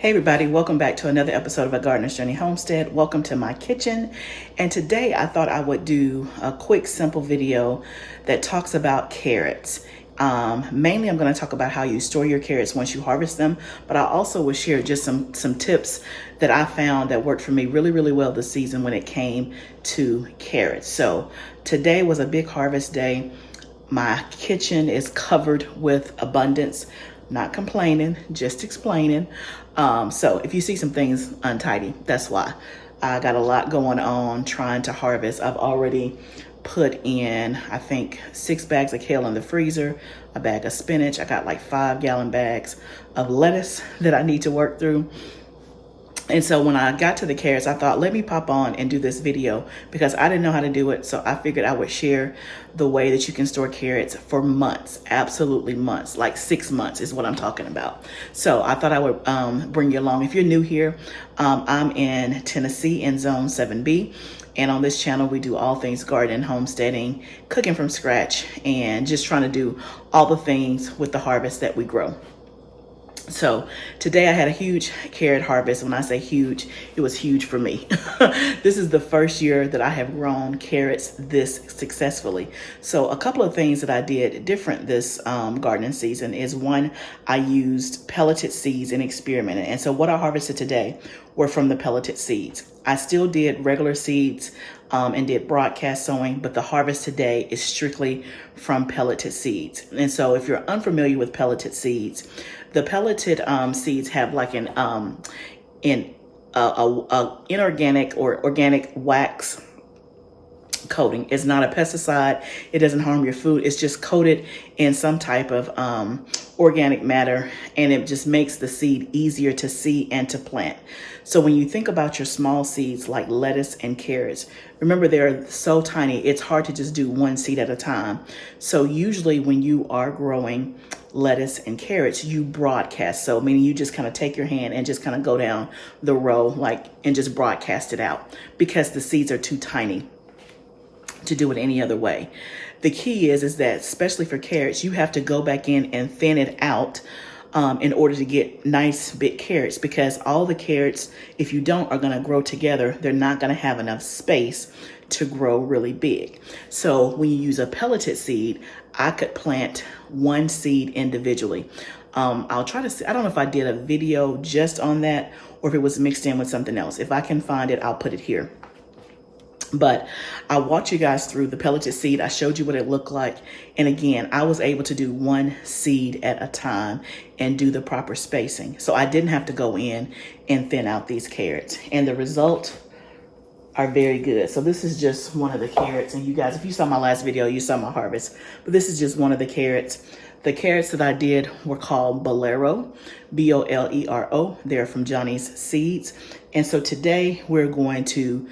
Hey everybody, welcome back to another episode of A Gardener's Journey Homestead. Welcome to my kitchen. And today I thought I would do a quick, simple video that talks about carrots. Mainly I'm going to talk about how you store your carrots once you harvest them, but I also will share just some tips that I found that worked for me really well this season when it came to carrots. So today was a big harvest day. My kitchen is covered with abundance. Not complaining, just explaining. So if you see some things untidy, that's why. I got a lot going on trying to harvest. I've already put in, I think, 6 bags of kale in the freezer, a bag of spinach. I got like 5-gallon bags of lettuce that I need to work through. And so when I got to the carrots, I thought, let me pop on and do this video because I didn't know how to do it. So I figured I would share the way that you can store carrots for months, absolutely months, like 6 months is what I'm talking about. So I thought I would bring you along. If you're new here, I'm in Tennessee in Zone 7B. And on this channel, we do all things gardening, homesteading, cooking from scratch, and just trying to do all the things with the harvest that we grow. So today I had a huge carrot harvest. When I say huge, it was huge for me. This is the first year that I have grown carrots this successfully. So a couple of things that I did different this gardening season is, one, I used pelleted seeds and experimented. And so what I harvested today were from the pelleted seeds. I still did regular seeds and did broadcast sowing, but the harvest today is strictly from pelleted seeds. And so if you're unfamiliar with pelleted seeds, the pelleted seeds have like an inorganic or organic wax coating. It's not a pesticide. It doesn't harm your food. It's just coated in some type of organic matter, and it just makes the seed easier to see and to plant. So when you think about your small seeds like lettuce and carrots, remember they're so tiny, it's hard to just do one seed at a time. So usually when you are growing lettuce and carrots, you broadcast. So meaning you just kind of take your hand and just kind of go down the row and just broadcast it out because the seeds are too tiny to do it any other way. The key is that especially for carrots, you have to go back in and thin it out in order to get nice big carrots, because all the carrots, if you don't, are going to grow together. They're not going to have enough space to grow really big. So when you use a pelleted seed, I could plant one seed individually. I'll try to see, I don't know if I did a video just on that or if it was mixed in with something else. If I can find it, I'll put it here. But I walked you guys through the pelleted seed. I showed you what it looked like. And again, I was able to do one seed at a time and do the proper spacing. So I didn't have to go in and thin out these carrots. And the result are very good. So this is just one of the carrots. And you guys, if you saw my last video, you saw my harvest. But this is just one of the carrots. The carrots that I did were called Bolero, B-O-L-E-R-O. They're from Johnny's Seeds. And so today we're going to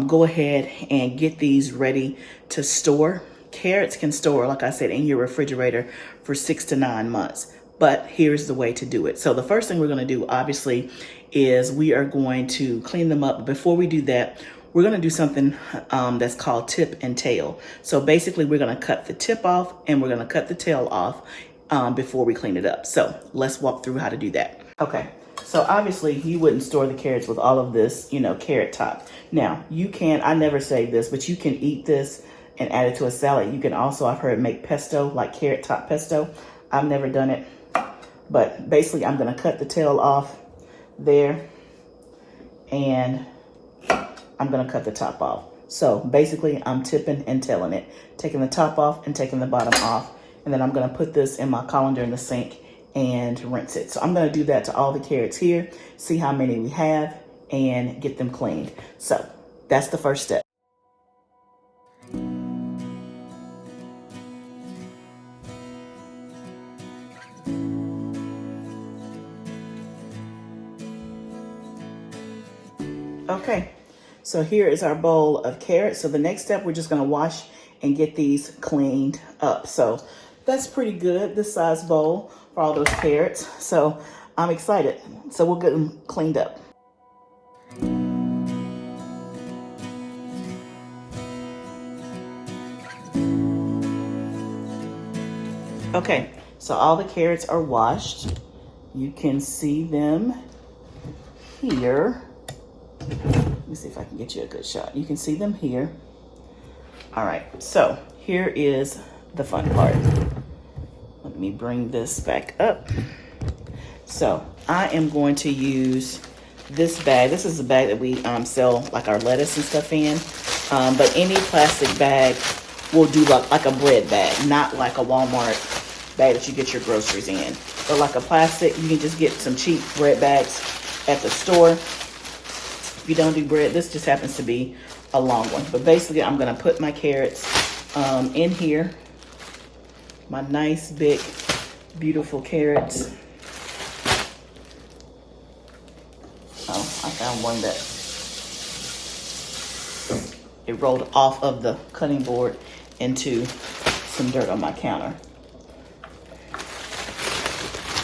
go ahead and get these ready to store. Carrots can store, like I said, in your refrigerator for 6 to 9 months. But here's the way to do it. So the first thing we're going to do, obviously, is we are going to clean them up. Before we do that, we're going to do something that's called tip and tail. So basically, we're going to cut the tip off and we're going to cut the tail off before we clean it up. So let's walk through how to do that. Okay. So obviously you wouldn't store the carrots with all of this, carrot top. Now you can, I never say this, but you can eat this and add it to a salad. You can also, I've heard, make pesto, like carrot top pesto. I've never done it, but basically I'm going to cut the tail off there and I'm going to cut the top off. So basically I'm tipping and tailing it, taking the top off and taking the bottom off. And then I'm going to put this in my colander in the sink and rinse it. So I'm going to do that to all the carrots here, see how many we have, and get them cleaned. So that's the first step. Okay, so here is our bowl of carrots. So the next step, we're just going to wash and get these cleaned up. So that's pretty good, this size bowl for all those carrots. So I'm excited. So we'll get them cleaned up. Okay, so all the carrots are washed. You can see them here. Let me see if I can get you a good shot. You can see them here. All right, so here is the fun part. Let me bring this back up. So I am going to use this bag. This is a bag that we sell like our lettuce and stuff in. But any plastic bag will do like a bread bag, not like a Walmart bag that you get your groceries in. But like a plastic, you can just get some cheap bread bags at the store. If you don't do bread, this just happens to be a long one. But basically, I'm gonna put my carrots in here. My nice, big, beautiful carrots. Oh, I found one that it rolled off of the cutting board into some dirt on my counter.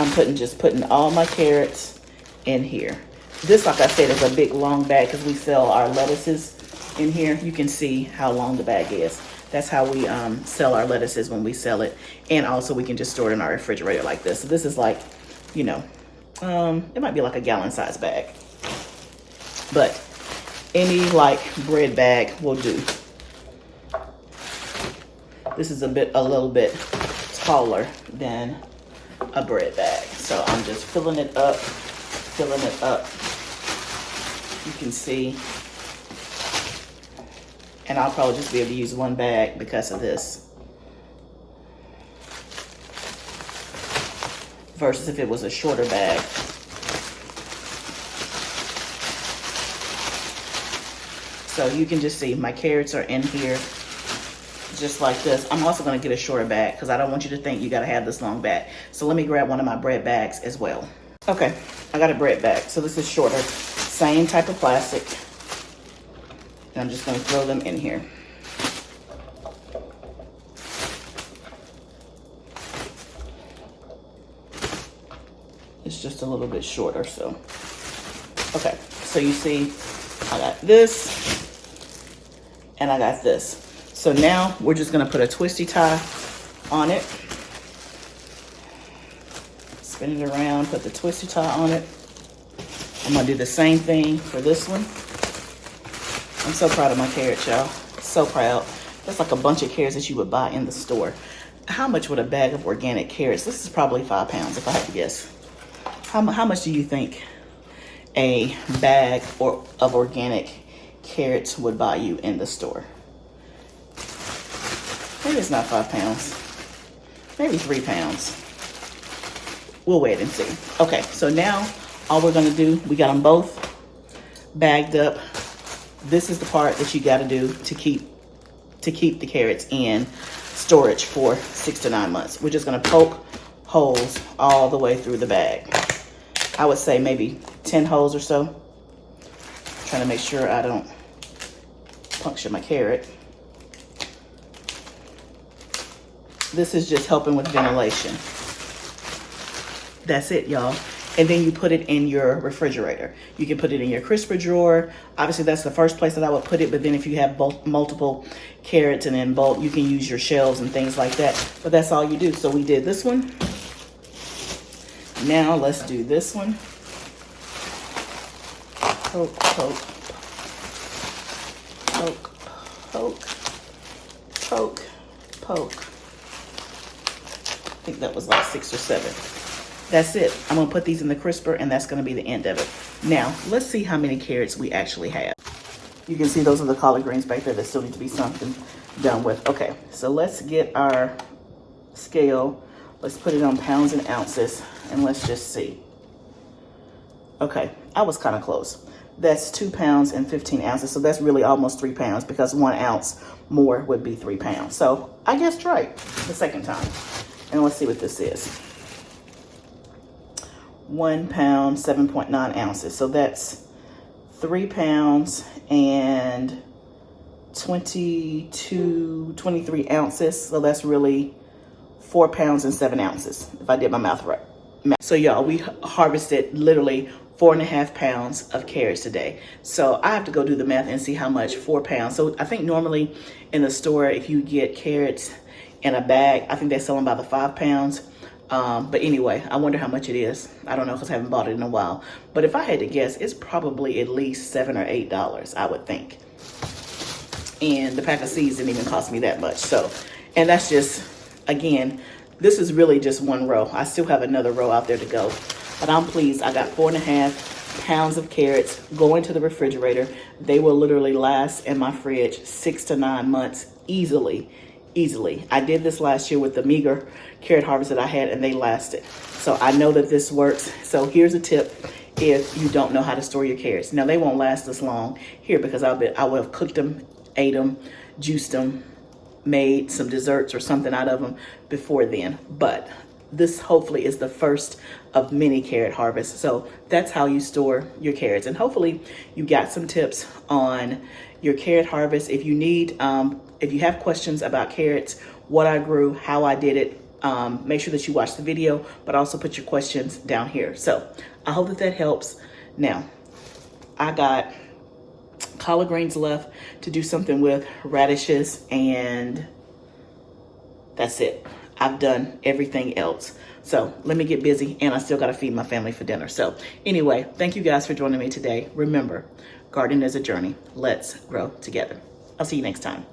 I'm just putting all my carrots in here. This, like I said, is a big long bag because we sell our lettuces in here. You can see how long the bag is. That's how we sell our lettuces when we sell it. And also we can just store it in our refrigerator like this. So this is like, you know, it might be like a gallon size bag. But any like bread bag will do. This is a little bit taller than a bread bag. So I'm just filling it up. You can see. And I'll probably just be able to use one bag because of this. Versus if it was a shorter bag. So you can just see my carrots are in here just like this. I'm also gonna get a shorter bag because I don't want you to think you gotta have this long bag. So let me grab one of my bread bags as well. Okay, I got a bread bag. So this is shorter, same type of plastic. And I'm just gonna throw them in here. It's just a little bit shorter, so. Okay, so you see, I got this, and I got this. So now we're just gonna put a twisty tie on it. Spin it around, put the twisty tie on it. I'm gonna do the same thing for this one. I'm so proud of my carrots, y'all. So proud. That's like a bunch of carrots that you would buy in the store. How much would a bag of organic carrots? This is probably 5 pounds if I had to guess. How much do you think a bag of organic carrots would buy you in the store? Maybe it's not 5 pounds. Maybe 3 pounds. We'll wait and see. Okay, so now all we're gonna do, we got them both bagged up. This is the part that you gotta do to keep the carrots in storage for 6 to 9 months. We're just gonna poke holes all the way through the bag. I would say maybe 10 holes or so. Trying to make sure I don't puncture my carrot. This is just helping with ventilation. That's it, y'all. And then you put it in your refrigerator. You can put it in your crisper drawer. Obviously, that's the first place that I would put it. But then if you have multiple carrots and in bulk, you can use your shelves and things like that. But that's all you do. So we did this one. Now let's do this one. Poke, poke, poke, poke, poke, poke. I think that was like 6 or 7. That's it. I'm gonna put these in the crisper and that's gonna be the end of it. Now, let's see how many carrots we actually have. You can see those are the collard greens back there that still need to be something done with. Okay, so let's get our scale. Let's put it on pounds and ounces and let's just see. Okay, I was kind of close. That's 2 pounds and 15 ounces. So that's really almost 3 pounds because 1 ounce more would be 3 pounds. So I guessed right the second time. And let's see what this is. 1 pound, 7.9 ounces. So that's 3 pounds and 23 ounces. So that's really 4 pounds and 7 ounces, if I did my math right. So y'all, we harvested literally 4.5 pounds of carrots today. So I have to go do the math and see how much 4 pounds. So I think normally in the store, if you get carrots in a bag, I think they sell them by the 5 pounds. But anyway, I wonder how much it is. I don't know because I haven't bought it in a while. But if I had to guess, it's probably at least $7 or $8, I would think. And the pack of seeds didn't even cost me that much. So, and that's just, again, this is really just one row. I still have another row out there to go. But I'm pleased. I got 4.5 pounds of carrots going to the refrigerator. They will literally last in my fridge 6 to 9 months easily. I did this last year with the meager carrot harvest that I had, and they lasted. So I know that this works. So here's a tip if you don't know how to store your carrots. Now, they won't last this long here because I will have cooked them, ate them, juiced them, made some desserts or something out of them before then. But this hopefully is the first of many carrot harvests. So that's how you store your carrots. And hopefully you got some tips on your carrot harvest. If you need, if you have questions about carrots, what I grew, how I did it, make sure that you watch the video, but also put your questions down here. So I hope that helps. Now, I got collard greens left to do something with, radishes, and that's it. I've done everything else. So let me get busy, and I still got to feed my family for dinner. So anyway, thank you guys for joining me today. Remember, gardening is a journey. Let's grow together. I'll see you next time.